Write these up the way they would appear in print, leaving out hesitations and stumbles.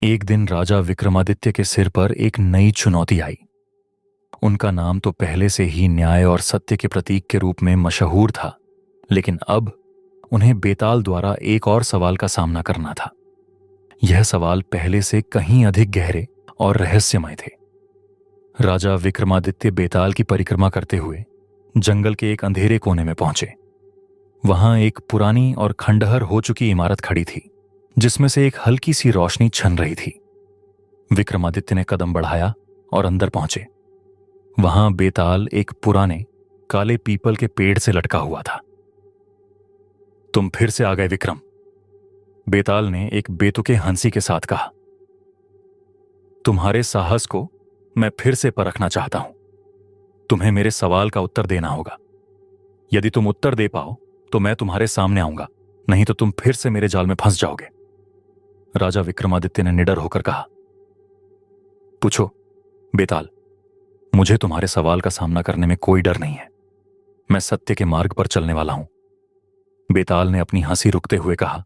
एक दिन राजा विक्रमादित्य के सिर पर एक नई चुनौती आई। उनका नाम तो पहले से ही न्याय और सत्य के प्रतीक के रूप में मशहूर था, लेकिन अब उन्हें बेताल द्वारा एक और सवाल का सामना करना था। यह सवाल पहले से कहीं अधिक गहरे और रहस्यमय थे। राजा विक्रमादित्य बेताल की परिक्रमा करते हुए जंगल के एक अंधेरे कोने में पहुंचे। वहां एक पुरानी और खंडहर हो चुकी इमारत खड़ी थी, जिसमें से एक हल्की सी रोशनी छन रही थी। विक्रमादित्य ने कदम बढ़ाया और अंदर पहुंचे। वहां बेताल एक पुराने काले पीपल के पेड़ से लटका हुआ था। तुम फिर से आ गए विक्रम, बेताल ने एक बेतुके हंसी के साथ कहा। तुम्हारे साहस को मैं फिर से परखना चाहता हूं। तुम्हें मेरे सवाल का उत्तर देना होगा। यदि तुम उत्तर दे पाओ तो मैं तुम्हारे सामने आऊंगा, नहीं तो तुम फिर से मेरे जाल में फंस जाओगे। राजा विक्रमादित्य ने निडर होकर कहा। पूछो बेताल, मुझे तुम्हारे सवाल का सामना करने में कोई डर नहीं है। मैं सत्य के मार्ग पर चलने वाला हूं। बेताल ने अपनी हंसी रुकते हुए कहा।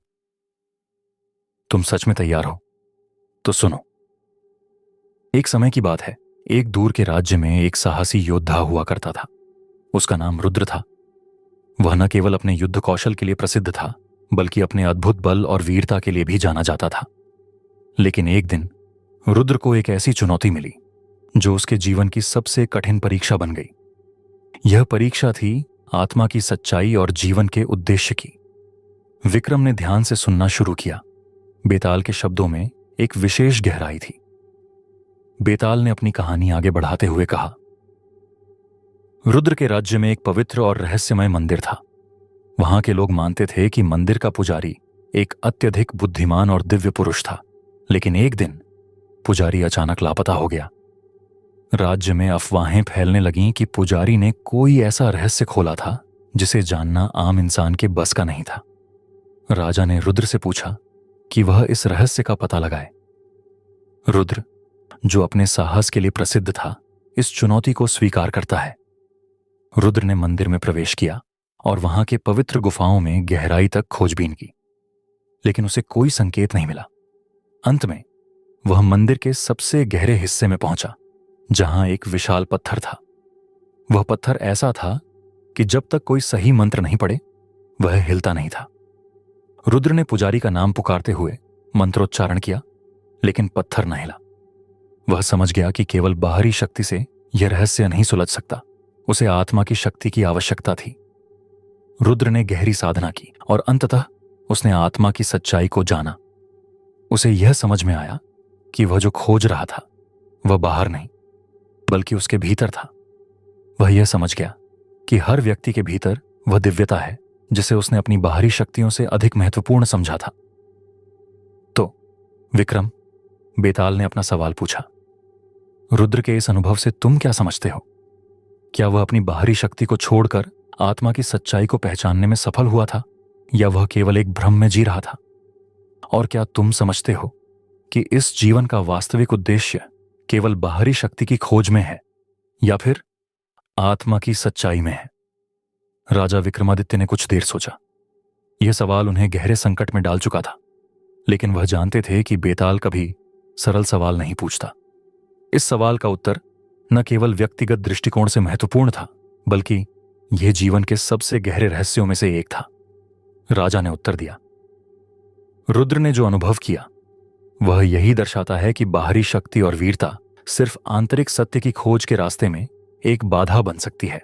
तुम सच में तैयार हो तो सुनो। एक समय की बात है, एक दूर के राज्य में एक साहसी योद्धा हुआ करता था। उसका नाम रुद्र था। वह न केवल अपने युद्ध कौशल के लिए प्रसिद्ध था, बल्कि अपने अद्भुत बल और वीरता के लिए भी जाना जाता था। लेकिन एक दिन रुद्र को एक ऐसी चुनौती मिली जो उसके जीवन की सबसे कठिन परीक्षा बन गई। यह परीक्षा थी आत्मा की सच्चाई और जीवन के उद्देश्य की। विक्रम ने ध्यान से सुनना शुरू किया। बेताल के शब्दों में एक विशेष गहराई थी। बेताल ने अपनी कहानी आगे बढ़ाते हुए कहा। रुद्र के राज्य में एक पवित्र और रहस्यमय मंदिर था। वहां के लोग मानते थे कि मंदिर का पुजारी एक अत्यधिक बुद्धिमान और दिव्य पुरुष था। लेकिन एक दिन पुजारी अचानक लापता हो गया। राज्य में अफवाहें फैलने लगीं कि पुजारी ने कोई ऐसा रहस्य खोला था जिसे जानना आम इंसान के बस का नहीं था। राजा ने रुद्र से पूछा कि वह इस रहस्य का पता लगाए। रुद्र, जो अपने साहस के लिए प्रसिद्ध था, इस चुनौती को स्वीकार करता है। रुद्र ने मंदिर में प्रवेश किया और वहां के पवित्र गुफाओं में गहराई तक खोजबीन की, लेकिन उसे कोई संकेत नहीं मिला। अंत में वह मंदिर के सबसे गहरे हिस्से में पहुंचा, जहां एक विशाल पत्थर था। वह पत्थर ऐसा था कि जब तक कोई सही मंत्र नहीं पड़े वह हिलता नहीं था। रुद्र ने पुजारी का नाम पुकारते हुए मंत्रोच्चारण किया, लेकिन पत्थर न हिला। वह समझ गया कि केवल बाहरी शक्ति से यह रहस्य नहीं सुलझ सकता। उसे आत्मा की शक्ति की आवश्यकता थी। रुद्र ने गहरी साधना की और अंततः उसने आत्मा की सच्चाई को जाना। उसे यह समझ में आया कि वह जो खोज रहा था वह बाहर नहीं, बल्कि उसके भीतर था। वह यह समझ गया कि हर व्यक्ति के भीतर वह दिव्यता है जिसे उसने अपनी बाहरी शक्तियों से अधिक महत्वपूर्ण समझा था। तो विक्रम, बेताल ने अपना सवाल पूछा, रुद्र के इस अनुभव से तुम क्या समझते हो? क्या वह अपनी बाहरी शक्ति को छोड़कर आत्मा की सच्चाई को पहचानने में सफल हुआ था, या वह केवल एक भ्रम में जी रहा था? और क्या तुम समझते हो कि इस जीवन का वास्तविक उद्देश्य केवल बाहरी शक्ति की खोज में है, या फिर आत्मा की सच्चाई में है? राजा विक्रमादित्य ने कुछ देर सोचा। यह सवाल उन्हें गहरे संकट में डाल चुका था, लेकिन वह जानते थे कि बेताल कभी सरल सवाल नहीं पूछता। इस सवाल का उत्तर न केवल व्यक्तिगत दृष्टिकोण से महत्वपूर्ण था, बल्कि यह जीवन के सबसे गहरे रहस्यों में से एक था। राजा ने उत्तर दिया, रुद्र ने जो अनुभव किया वह यही दर्शाता है कि बाहरी शक्ति और वीरता सिर्फ आंतरिक सत्य की खोज के रास्ते में एक बाधा बन सकती है।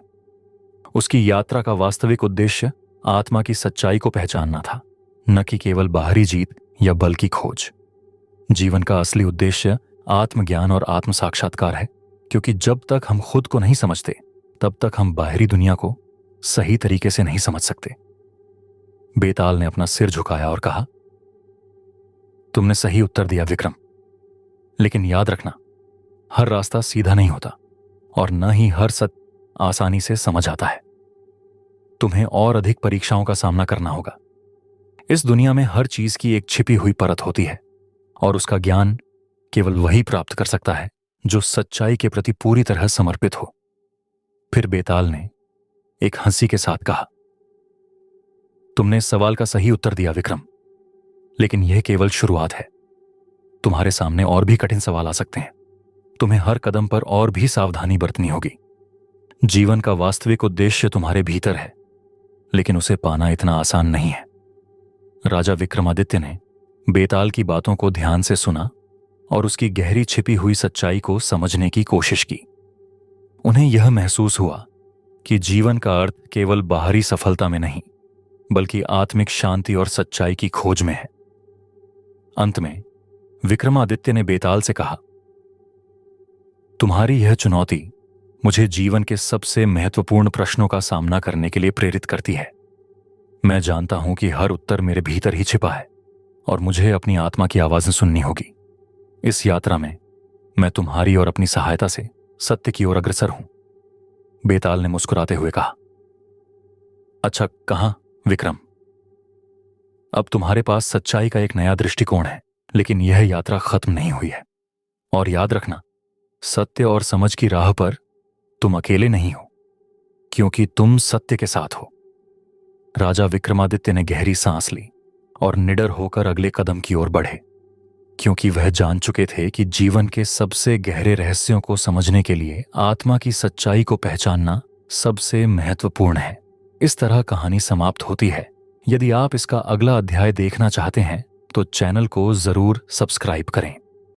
उसकी यात्रा का वास्तविक उद्देश्य आत्मा की सच्चाई को पहचानना था, न कि केवल बाहरी जीत या बल की खोज। जीवन का असली उद्देश्य आत्मज्ञान और आत्म साक्षात्कार है, क्योंकि जब तक हम खुद को नहीं समझते तब तक हम बाहरी दुनिया को सही तरीके से नहीं समझ सकते। बेताल ने अपना सिर झुकाया और कहा, तुमने सही उत्तर दिया विक्रम, लेकिन याद रखना, हर रास्ता सीधा नहीं होता और न ही हर सत्य आसानी से समझ आता है। तुम्हें और अधिक परीक्षाओं का सामना करना होगा। इस दुनिया में हर चीज की एक छिपी हुई परत होती है, और उसका ज्ञान केवल वही प्राप्त कर सकता है जो सच्चाई के प्रति पूरी तरह समर्पित हो। फिर बेताल ने एक हंसी के साथ कहा, तुमने इस सवाल का सही उत्तर दिया विक्रम, लेकिन यह केवल शुरुआत है। तुम्हारे सामने और भी कठिन सवाल आ सकते हैं। तुम्हें हर कदम पर और भी सावधानी बरतनी होगी। जीवन का वास्तविक उद्देश्य तुम्हारे भीतर है, लेकिन उसे पाना इतना आसान नहीं है। राजा विक्रमादित्य ने बेताल की बातों को ध्यान से सुना और उसकी गहरी छिपी हुई सच्चाई को समझने की कोशिश की। उन्हें यह महसूस हुआ कि जीवन का अर्थ केवल बाहरी सफलता में नहीं, बल्कि आत्मिक शांति और सच्चाई की खोज में है। अंत में विक्रमादित्य ने बेताल से कहा, तुम्हारी यह चुनौती मुझे जीवन के सबसे महत्वपूर्ण प्रश्नों का सामना करने के लिए प्रेरित करती है। मैं जानता हूं कि हर उत्तर मेरे भीतर ही छिपा है और मुझे अपनी आत्मा की आवाजें सुननी होगी। इस यात्रा में मैं तुम्हारी और अपनी सहायता से सत्य की ओर अग्रसर हूं। बेताल ने मुस्कुराते हुए कहा, अच्छा कहां विक्रम, अब तुम्हारे पास सच्चाई का एक नया दृष्टिकोण है, लेकिन यह यात्रा खत्म नहीं हुई है। और याद रखना, सत्य और समझ की राह पर तुम अकेले नहीं हो, क्योंकि तुम सत्य के साथ हो। राजा विक्रमादित्य ने गहरी सांस ली और निडर होकर अगले कदम की ओर बढ़े, क्योंकि वह जान चुके थे कि जीवन के सबसे गहरे रहस्यों को समझने के लिए आत्मा की सच्चाई को पहचानना सबसे महत्वपूर्ण है। इस तरह कहानी समाप्त होती है। यदि आप इसका अगला अध्याय देखना चाहते हैं तो चैनल को जरूर सब्सक्राइब करें।